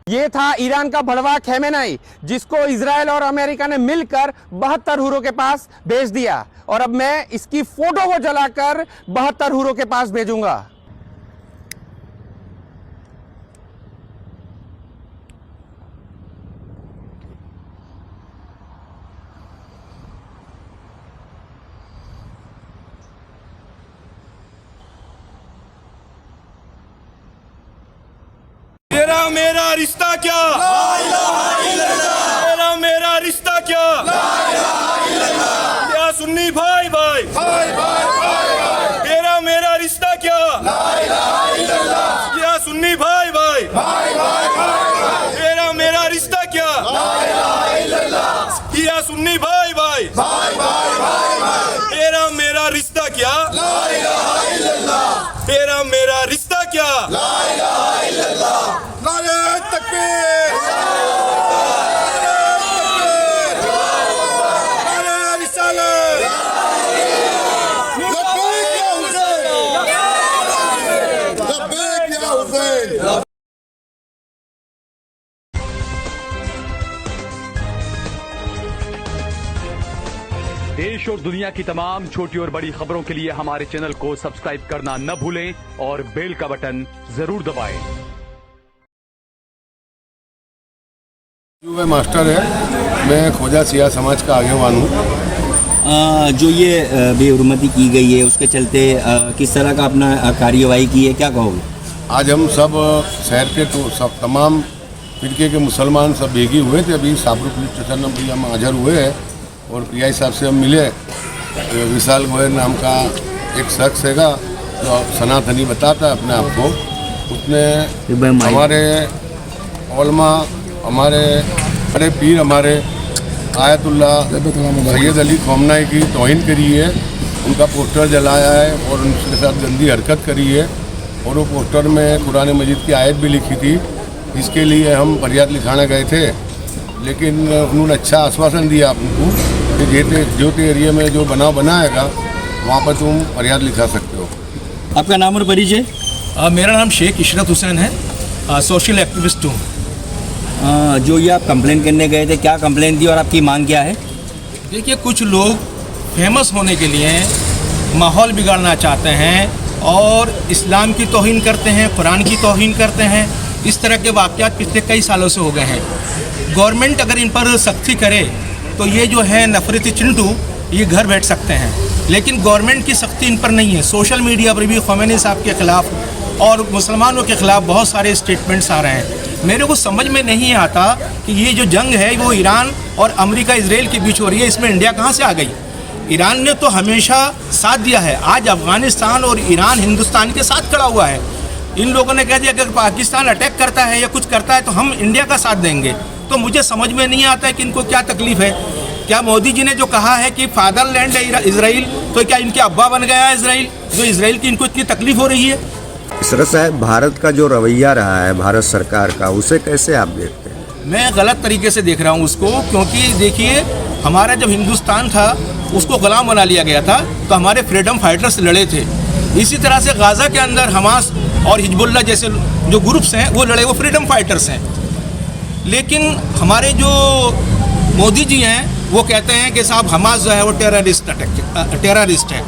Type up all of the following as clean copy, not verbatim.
ये था ईरान का भड़वा खमेनेई, जिसको इजराइल और अमेरिका ने मिलकर 72 हुरों के पास भेज दिया। और अब मैं इसकी फोटो को जलाकर 72 हुरों के पास भेजूंगा। तेरा मेरा रिश्ता क्या, ला इलाहा इल्लल्लाह। तेरा मेरा रिश्ता क्या, ला इलाहा इल्लल्लाह। क्या सुन्नी भाई भाई भाई भाई भाई। तेरा मेरा रिश्ता क्या, ला इलाहा इल्लल्लाह। क्या सुन्नी भाई भाई भाई भाई भाई। तेरा मेरा रिश्ता क्या, ला इलाहा इल्लल्लाह। क्या सुन्नी भाई भाई भाई भाई भाई। तेरा मेरा रिश्ता क्या, ला इलाहा इल्लल्लाह। तेरा मेरा रिश्ता क्या, ला इलाहा इल्लल्लाह। नारे तकबीर, नारे रिसालत, लब्बैक या हुसैन, लब्बैक या हुसैन। देश और दुनिया की तमाम छोटी और बड़ी खबरों के लिए हमारे चैनल को सब्सक्राइब करना न भूलें और बेल का बटन जरूर दबाएं। मैं मास्टर है, मैं खोजा सिया समाज का आगेवान हूँ। जो ये बेहुरमती की गई है उसके चलते किस तरह का अपना कार्यवाही की है, क्या कहोगे? आज हम सब शहर के तो सब तमाम फिरके के मुसलमान सब भेगी हुए थे। अभी साबरू पुलिस स्टेशन में भी हम हाजिर हुए हैं और पीआई साहब से हम मिले। विशाल गोयल नाम का एक शख्स हैगा जो सनातनी बताता है अपने आप को। उसने हमारे उलमा, हमारे बड़े पीर, हमारे आयतुल्ला सैयद अली खamenei की तौहीन करी है, उनका पोस्टर जलाया है और उनके साथ गंदी हरकत करी है। और वो पोस्टर में कुरान मजीद की आयत भी लिखी थी। इसके लिए हम फरियाद लिखाने गए थे, लेकिन उन्होंने अच्छा आश्वासन दिया हमको कि जो एरिया में जो बनाव बनाएगा वहाँ पर तुम फरियाद लिखा सकते हो। आपका नाम और परिचय? मेरा नाम शेख इशरत हुसैन है, सोशल एक्टिविस्ट हूँ। जो ये आप कंप्लेन करने गए थे, क्या कंप्लेन थी और आपकी मांग क्या है? देखिए, कुछ लोग फेमस होने के लिए माहौल बिगाड़ना चाहते हैं और इस्लाम की तौहीन करते हैं, कुरान की तौहीन करते हैं। इस तरह के वाक़यात पिछले कई सालों से हो गए हैं। गवर्नमेंट अगर इन पर सख्ती करे तो ये जो है नफरती चिंटू ये घर बैठ सकते हैं, लेकिन गवर्नमेंट की सख्ती इन पर नहीं है। सोशल मीडिया पर भी खamenei साहब के ख़िलाफ़ और मुसलमानों के ख़िलाफ़ बहुत सारे स्टेटमेंट्स आ रहे हैं। मेरे को समझ में नहीं आता कि ये जो जंग है वो ईरान और अमेरिका इसराइल के बीच हो रही है, इसमें इंडिया कहाँ से आ गई? ईरान ने तो हमेशा साथ दिया है। आज अफ़गानिस्तान और ईरान हिंदुस्तान के साथ खड़ा हुआ है। इन लोगों ने कह दिया कि अगर पाकिस्तान अटैक करता है या कुछ करता है तो हम इंडिया का साथ देंगे। तो मुझे समझ में नहीं आता है कि इनको क्या तकलीफ़ है। क्या मोदी जी ने जो कहा है कि फादरलैंड है इसराइल, तो क्या इनके अब्बा बन गया है इसराइल, जो इसराइल की इनको इतनी तकलीफ़ हो रही है? इशरत साहब, भारत का जो रवैया रहा है भारत सरकार का, उसे कैसे आप देखते हैं? मैं गलत तरीके से देख रहा हूँ उसको, क्योंकि देखिए, हमारा जब हिंदुस्तान था उसको ग़ुलाम बना लिया गया था, तो हमारे फ्रीडम फाइटर्स लड़े थे। इसी तरह से गाज़ा के अंदर हमास और हिजबुल्लाह जैसे जो ग्रुप्स हैं वो लड़े, वो फ्रीडम फाइटर्स हैं। लेकिन हमारे जो मोदी जी हैं वो कहते हैं कि साहब हमास जो है वो टेररिस्ट है।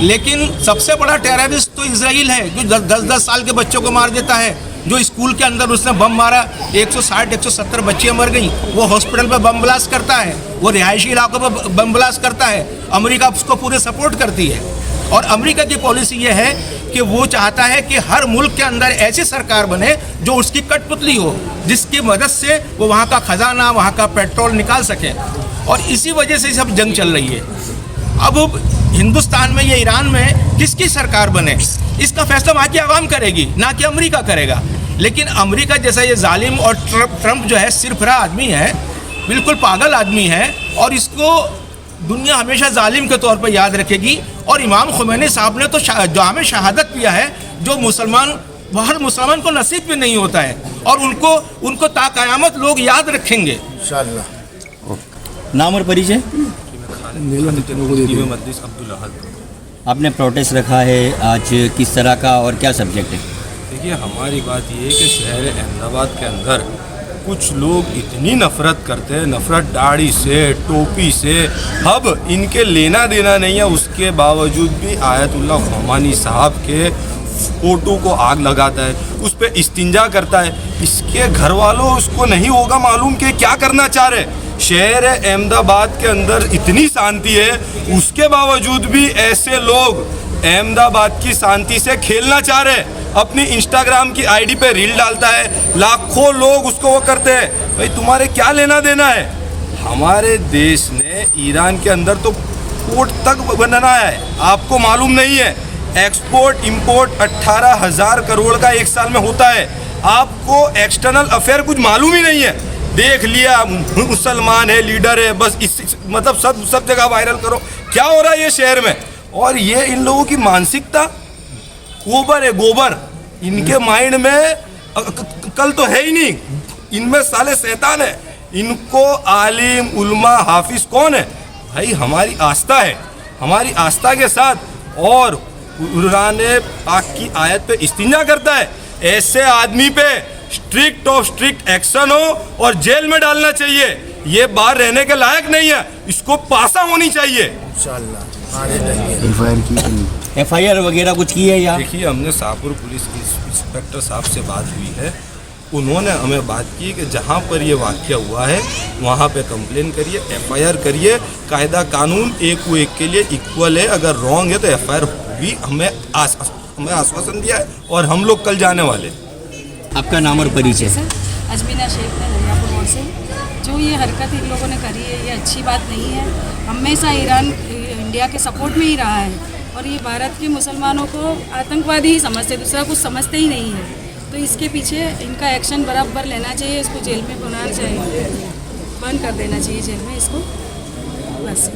लेकिन सबसे बड़ा टेररिस्ट तो इसराइल है, जो 10-10 साल के बच्चों को मार देता है। जो स्कूल के अंदर उसने बम मारा, 160-170 बच्चियाँ मर गई। वो हॉस्पिटल पे बम ब्लास्ट करता है, वो रिहायशी इलाकों पे बम ब्लास्ट करता है। अमेरिका उसको पूरे सपोर्ट करती है। और अमेरिका की पॉलिसी ये है कि वो चाहता है कि हर मुल्क के अंदर ऐसी सरकार बने जो उसकी कठपुतली हो, जिसकी मदद से वो वहाँ का ख़जाना, वहाँ का पेट्रोल निकाल सके। और इसी वजह से सब जंग चल रही है। अब हिंदुस्तान में या ईरान में किसकी सरकार बने, इसका फैसला वहाँ की आवाम करेगी, ना कि अमेरिका करेगा। लेकिन अमेरिका जैसा ये जालिम और ट्रंप जो है सिरफरा आदमी है, बिल्कुल पागल आदमी है, और इसको दुनिया हमेशा जालिम के तौर पर याद रखेगी। और इमाम खamenei साहब ने तो जामे शहादत किया है, जो हर मुसलमान को नसीब भी नहीं होता है, और उनको ताक़यामत लोग याद रखेंगे इंशाअल्लाह। नाम और परिचय? आपने प्रोटेस्ट रखा है आज, किस तरह का और क्या सब्जेक्ट है? देखिए, हमारी बात ये है कि शहर अहमदाबाद के अंदर कुछ लोग इतनी नफरत करते हैं, नफरत दाढ़ी से, टोपी से, अब इनके लेना देना नहीं है, उसके बावजूद भी आयतुल्लाह ख़ुमानी साहब के फोटो को आग लगाता है, उस पर इस्तिंजा करता है। इसके घर वालों उसको नहीं होगा मालूम कि क्या करना चाह रहे। शहर अहमदाबाद के अंदर इतनी शांति है, उसके बावजूद भी ऐसे लोग अहमदाबाद की शांति से खेलना चाह रहे। अपनी इंस्टाग्राम की आईडी पे रील डालता है, लाखों लोग उसको वो करते हैं। भाई तुम्हारे क्या लेना देना है। हमारे देश ने ईरान के अंदर तो पोर्ट तक बनाना है, आपको मालूम नहीं है। एक्सपोर्ट इंपोर्ट 18,000 करोड़ का एक साल में होता है। आपको एक्सटर्नल अफेयर कुछ मालूम ही नहीं है। देख लिया मुसलमान है, लीडर है, बस इस मतलब सब जगह वायरल करो। क्या हो रहा है ये शहर में। और ये इन लोगों की मानसिकता गोबर है, गोबर। इनके माइंड में कल तो है ही नहीं, इनमें साले शैतान है। इनको आलिम उल्मा हाफिज कौन है भाई। हमारी आस्था है, हमारी आस्था के साथ और कुरान पाक की आयत पे इस्तिंजा करता है। ऐसे आदमी पे स्ट्रिक्ट ऑफ स्ट्रिक्ट एक्शन हो और जेल में डालना चाहिए। ये बाहर रहने के लायक नहीं है, इसको पासा होनी चाहिए। FIR वगैरह कुछ की है यहाँ? देखिए, हमने शाहपुर पुलिस के इंस्पेक्टर साहब से बात हुई है। उन्होंने हमें बात की कि जहाँ पर ये वाक़या हुआ है वहाँ पे कंप्लेन करिए, FIR करिए। कायदा कानून एक को एक के लिए इक्वल है, अगर रॉन्ग है तो FIR होगी। हमें आश्वासन दिया है और हम लोग कल जाने वाले। आपका नाम और परिचय? सर, अजमीना शेख है दरियापुर मोड़ से। जो ये हरकत इन लोगों ने करी है ये अच्छी बात नहीं है। हमेशा ईरान इंडिया के सपोर्ट में ही रहा है और ये भारत के मुसलमानों को आतंकवादी ही समझते, दूसरा कुछ समझते ही नहीं है। तो इसके पीछे इनका एक्शन बराबर लेना चाहिए। इसको जेल में बनाना चाहिए, बंद कर देना चाहिए जेल में इसको, बस।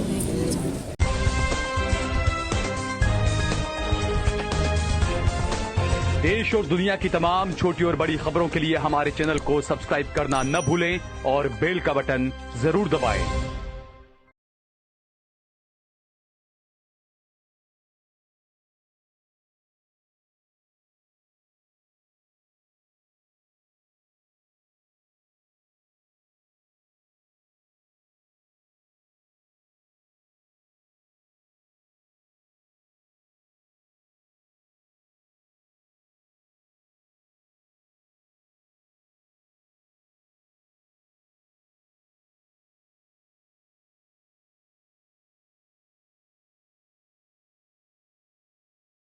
देश और दुनिया की तमाम छोटी और बड़ी खबरों के लिए हमारे चैनल को सब्सक्राइब करना न भूलें और बेल का बटन जरूर दबाएं।